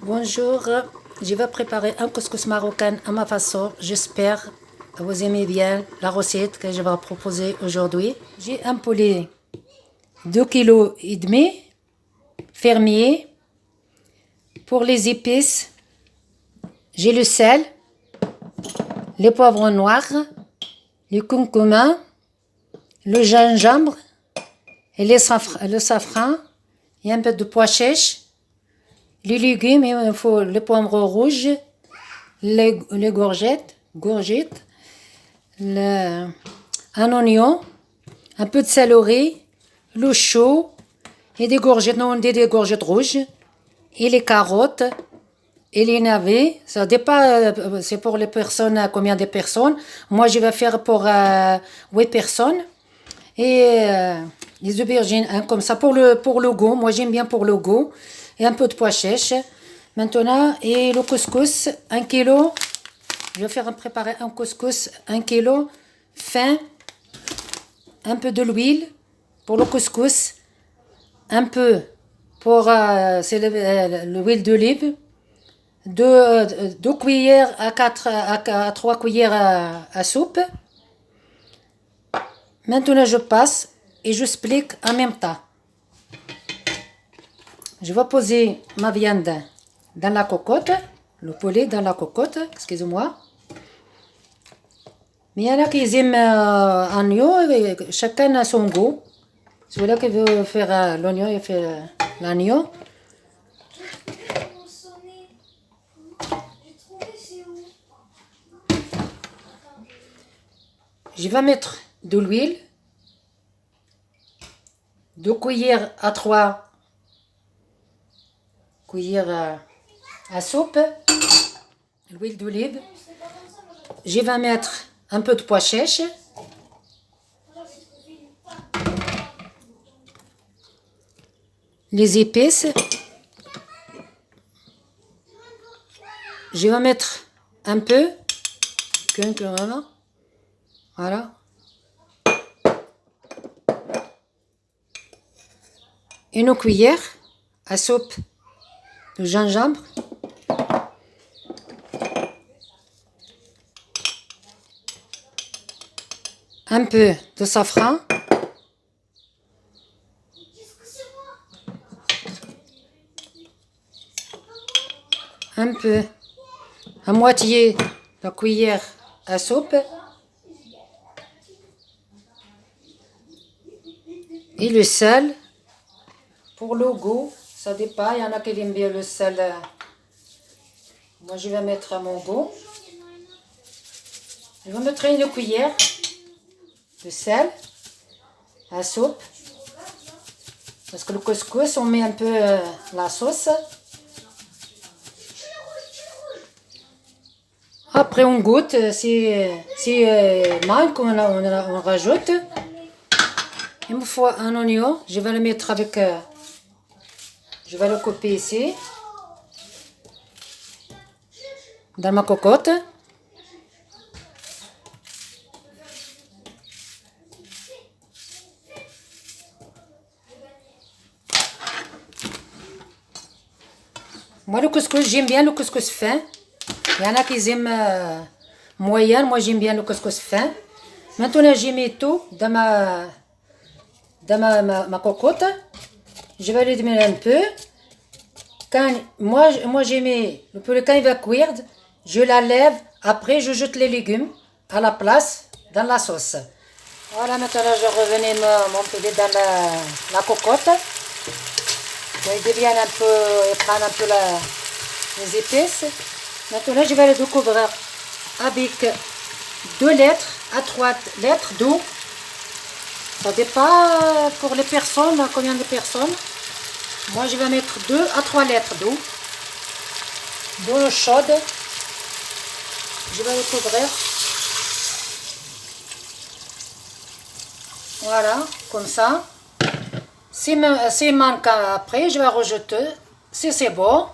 Bonjour, je vais préparer un couscous marocain à ma façon. J'espère que vous aimez bien la recette que je vais proposer aujourd'hui. J'ai un poulet 2,5 kg fermier. Pour les épices, j'ai le sel, les poivrons noirs, le concombre, le gingembre et le safran et un peu de pois chiches. Les légumes, il faut les poivrons rouges, les courgettes, un oignon, un peu de céleri, le chou et des courgettes, non, des courgettes rouges et les carottes et les navets. Ça dépend, c'est pour les personnes, combien de personnes. Moi, je vais faire pour 8 personnes. Et les aubergines, hein, comme ça, pour le goût. Moi, j'aime bien pour le goût. Et un peu de pois chiches. Maintenant, et le couscous, 1 kg. Je vais faire préparer un couscous, 1 kg, fin. Un peu de l'huile pour le couscous. Un peu pour l'huile d'olive. 2 cuillères à 3 cuillères à soupe. Maintenant, je passe et j'explique en même temps. Je vais poser ma viande dans la cocotte, le poulet dans la cocotte, excusez-moi. Mais il y en a qui aiment l'agneau, chacun a son goût. Celui-là qui veut faire l'oignon, il fait l'agneau. Je vais mettre de l'huile, 2 cuillères à 3 cuillères à soupe, l'huile d'olive. Je vais mettre un peu de pois chiches, les épices. Je vais mettre un peu, voilà. Une cuillère à soupe de gingembre. Un peu de safran. Un peu, à moitié de la cuillère à soupe. Et le sel, pour le goût, ça dépend. Il y en a qui aiment bien le sel. Moi, je vais mettre à mon goût. Je vais mettre une cuillère de sel à soupe. Parce que le couscous, on met un peu la sauce. Après, on goûte. Si manque, on rajoute. Il me faut un oignon. Je vais le mettre avec... je vais le couper ici. Dans ma cocotte. Moi, le couscous, j'aime bien le couscous fin. Il y en a qui aiment moyen. Moi, j'aime bien le couscous fin. Maintenant, j'ai mis tout dans ma cocotte. Je vais le diminuer un peu. Moi j'ai mis le poulet, quand il va cuire, je la lève. Après, je jette les légumes à la place dans la sauce. Voilà, maintenant, je revenais mon poulet dans la cocotte. Je dévienne un peu et prendre un peu les épices. Maintenant, je vais le découvrir avec 2 litres à 3 litres d'eau. Ça dépend pour les personnes, combien de personnes. Moi, je vais mettre 2 à 3 litres d'eau. D'eau chaude. Je vais le couvrir. Voilà, comme ça. S'il manque après, je vais rajouter. Si c'est bon.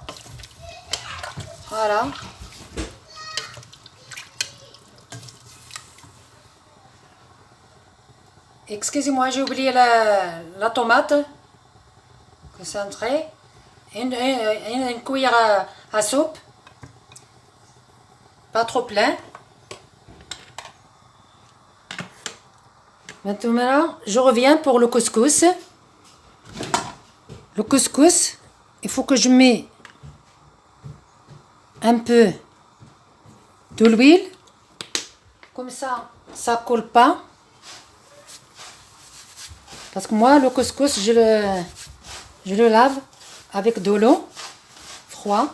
Voilà. Excusez-moi, j'ai oublié la tomate concentrée. une cuillère à soupe, pas trop plein. Maintenant, je reviens pour le couscous. Le couscous, il faut que je mette un peu de l'huile. Comme ça colle pas. Parce que moi, le couscous, je le lave avec de l'eau froide.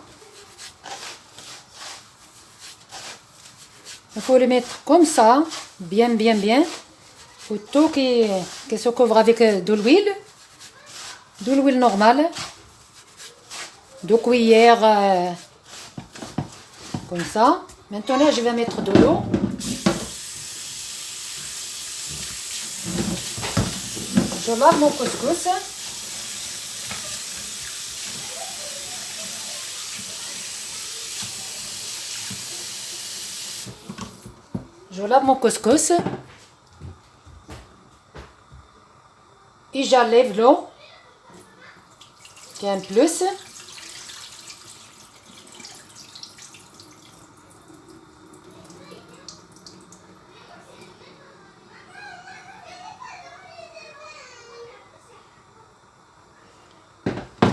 Il faut le mettre comme ça, bien. Il faut tout qu'il se couvre avec de l'huile normale, 2 cuillères comme ça. Maintenant, je vais mettre de l'eau. Je lave mon couscous. Je lave mon couscous. Et j'enlève l'eau qui est un plus.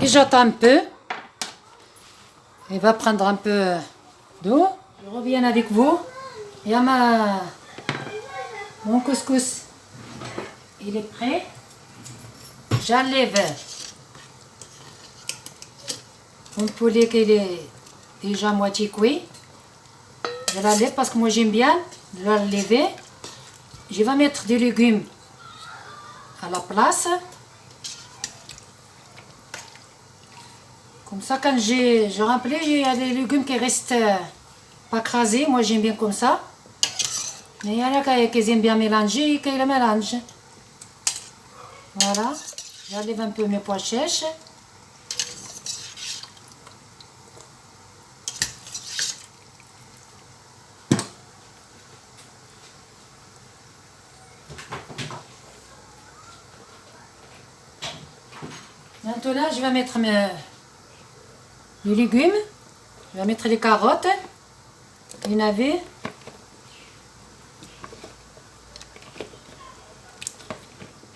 Et j'attends un peu. Il va prendre un peu d'eau. Je reviens avec vous. Il y a mon couscous. Il est prêt. J'enlève mon poulet qui est déjà moitié cuit. Je l'enlève parce que moi j'aime bien l'enlever. Je vais mettre des légumes à la place. Comme ça, quand je remplis, il y a des légumes qui restent pas crasés. Moi, j'aime bien comme ça. Mais il y en a qui aiment bien mélanger et qui le mélangent. Voilà. J'enlève un peu mes pois chiches. Maintenant, je vais mettre les légumes. Je vais mettre les carottes, les navets.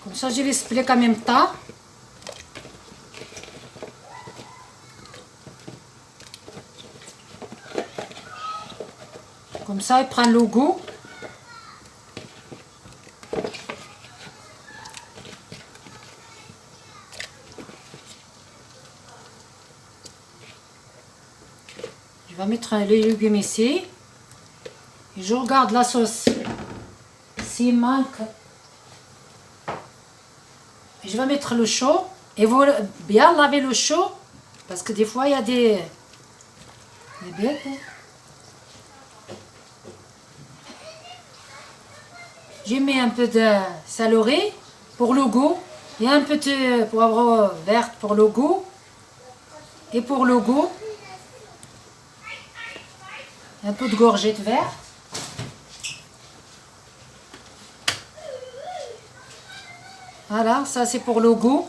Comme ça, je les explique en même temps. Comme ça, il prend le goût. Je vais mettre les légumes ici. Et je regarde la sauce. S'il manque, je vais mettre le chaud. Et vous bien laver le chaud. Parce que des fois, il y a des bêtes. J'ai mis un peu de céleri pour le goût. Et un peu de poivre vert pour le goût. Et pour le goût, un peu de courgette verte. Voilà, ça c'est pour le goût.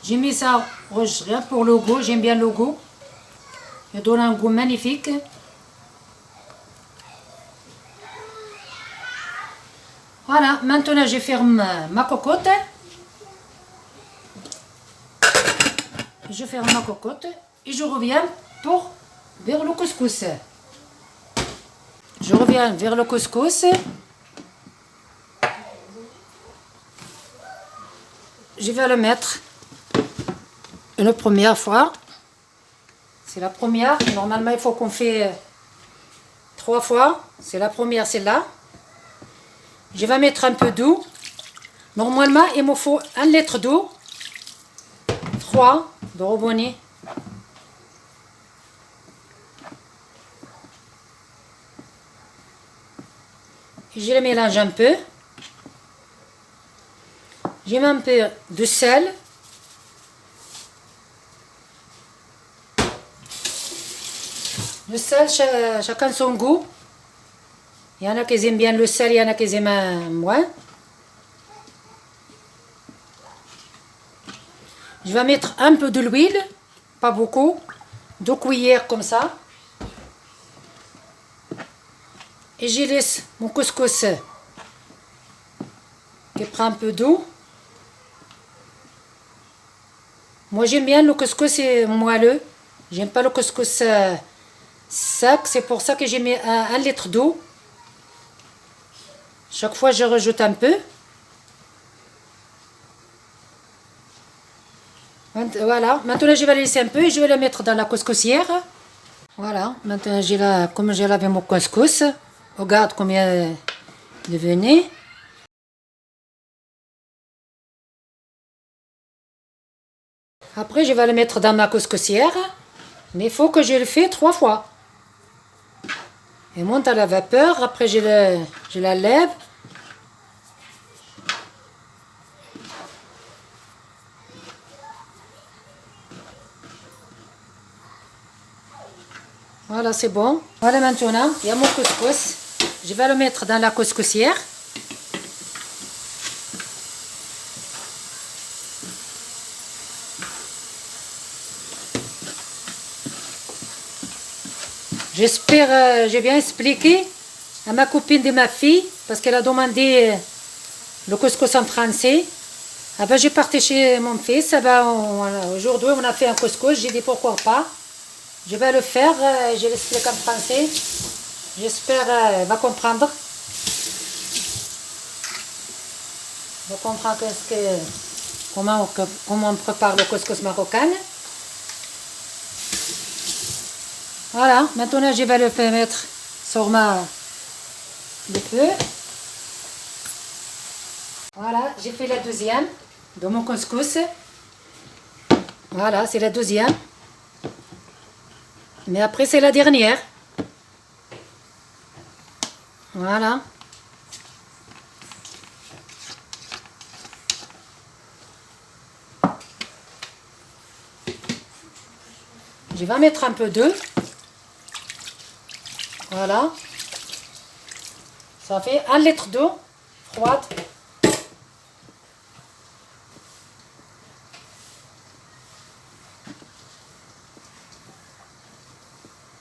J'ai mis ça rouge rien pour le goût, j'aime bien le goût. Il donne un goût magnifique. Voilà, maintenant je ferme ma cocotte. Je ferme ma cocotte et je reviens vers le couscous. Je reviens vers le couscous. Je vais le mettre une première fois. C'est la première. Normalement, il faut qu'on fait 3 fois. C'est la première, celle-là. Je vais mettre un peu d'eau. Normalement, il me faut 1 litre d'eau. 3 de robinet. Je le mélange un peu. Je mets un peu de sel. Le sel, chacun son goût. Il y en a qui aiment bien le sel, il y en a qui aiment moins. Je vais mettre un peu de l'huile pas beaucoup. 2 cuillères comme ça. Et je laisse mon couscous qui prend un peu d'eau. Moi j'aime bien le couscous moelleux. J'aime pas le couscous sec. C'est pour ça que j'ai mis 1 litre d'eau. Chaque fois je rajoute un peu. Voilà, maintenant je vais la laisser un peu et je vais la mettre dans la couscoussière. Voilà, maintenant comme j'ai lavé mon couscous, regarde combien il devenait. Après je vais le mettre dans ma couscoussière, mais il faut que je le fasse 3 fois. Et monte à la vapeur, après je la lève. Voilà, c'est bon. Voilà, maintenant, il y a mon couscous. Je vais le mettre dans la couscoussière. J'espère, j'ai bien expliqué à ma copine de ma fille, parce qu'elle a demandé le couscous en français. Ah ben, j'ai parti chez mon fils. Ah ben, aujourd'hui, on a fait un couscous. J'ai dit pourquoi pas. Je vais le faire. Je l'explique en français. J'espère qu'elle va comprendre. Elle va comprendre comment on prépare le couscous marocain. Voilà. Maintenant, je vais le faire mettre sur le feu. Voilà. J'ai fait la deuxième de mon couscous. Voilà, c'est la deuxième. Mais après, c'est la dernière. Voilà. Je vais mettre un peu d'eau. Voilà. Ça fait 1 litre d'eau froide.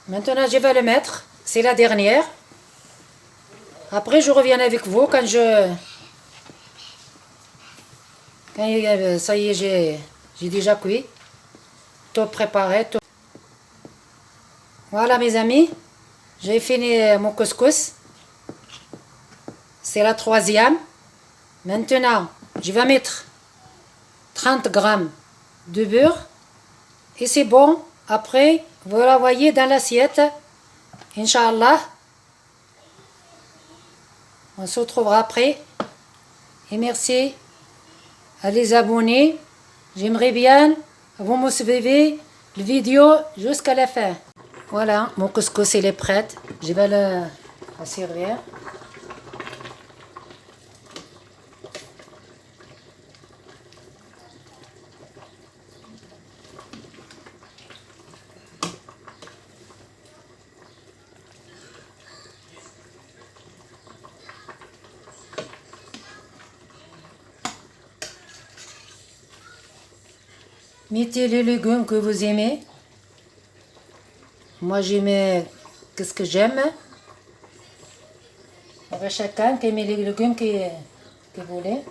Maintenant, je vais le mettre. C'est la dernière. Après, je reviens avec vous quand ça y est, j'ai déjà cuit. Tout préparé. Tout. Voilà, mes amis. J'ai fini mon couscous. C'est la troisième. Maintenant, je vais mettre 30 grammes de beurre. Et c'est bon. Après, vous la voyez dans l'assiette. Inch'Allah. On se retrouvera après. Et merci à les abonner. J'aimerais bien vous me suivez la vidéo jusqu'à la fin. Voilà, mon couscous il est prêt. Je vais le servir. Mettez les légumes que vous aimez. Moi, j'aime qu'est-ce que j'aime. Il y a chacun qui met les légumes qu'il voulait.